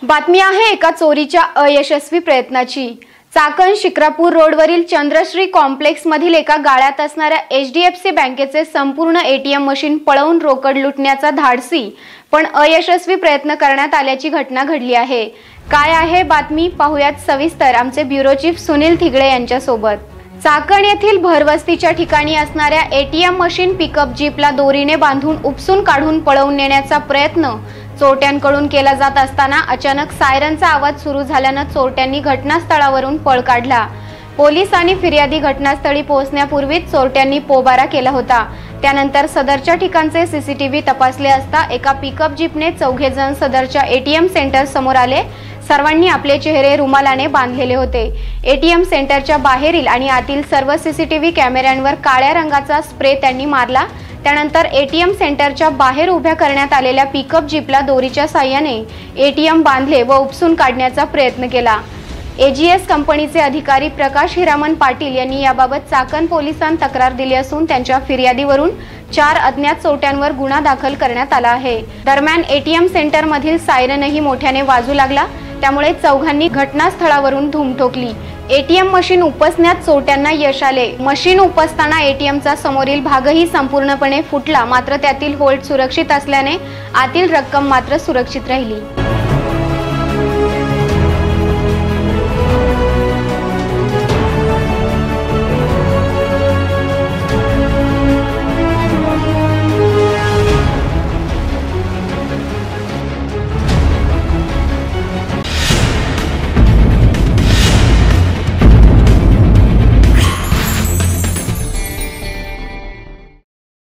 बातमी आहे एका चोरीच्या अयशस्वी प्रयत्नाची। चाकण शिक्रापूर रोडवरील चंद्रश्री कॉम्प्लेक्स मधील एका गाळ्यात असणाऱ्या HDFC बँकेचे संपूर्ण ATM मशीन पळवून रोकड लुटण्याचा धाडसी पण अयशस्वी प्रयत्न करण्यात आल्याची घटना घडली आहे। काय आहे बातमी पाहूयात सविस्तर आमचे ब्युरो चीफ सुनील थिगळे यांच्या सोबत। चाकण येथील भरवस्तीच्या ठिकाणी असणाऱ्या ATM मशीन पिकअप जीपला दोरीने बांधून उपसून काढून पळवून नेण्याचा प्रयत्न चोरट्यांकडून केला जात असताना अचानक सायरनचा आवाज सुरू झाल्याने चोरट्यांनी घटनास्थळावरून पळ काढला। पोलीस आणि फिर्यादी घटनास्थळी पोहोचण्यापूर्वीच चोरट्यांनी पोबारा केला होता। त्यानंतर सदरच्या ठिकाणचे CCTV तपासले असता एका पिकअप जीपने 4 जण सदरच्या ATM सेंटर समोर आले। सर्वांनी आपले चेहरे रुमालाने बांधलेले होते। ATM सेंटरच्या बाहेरील आणि आतील सर्व CCTV कॅमेऱ्यांवर काळ्या रंगाचा स्प्रे त्यांनी मारला। त्यानंतर ATM सेंटरच्या बाहेर उभ्या करण्यात आलेल्या पिकअप जीपला दोरीच्या साहाय्याने ATM बांधले व उपसून काढण्याचा प्रयत्न केला। AGS कंपनीचे अधिकारी प्रकाश हिरामन पाटील यांनी याबाबत चाकण पोलिसांत तक्रार दिली असून त्यांच्या फिर्यादीवरून 4 अज्ञात चोरट्यांवर गुन्हा दाखल करण्यात आला आहे। दरम्यान ATM सेंटर मधील सायरनही मोठ्याने वाजू लागला, त्यामुळे चौघांनी घटनास्थळावरून धूम ठोकली। ATM मशीन उपसण्यात चोरट्यांना यश आले। मशीन उपसताना ATMचा समोरील भागही संपूर्णपणे फुटला, मात्र त्यातील होल्ड सुरक्षित असल्याने आतील रक्कम मात्र सुरक्षित राहिली।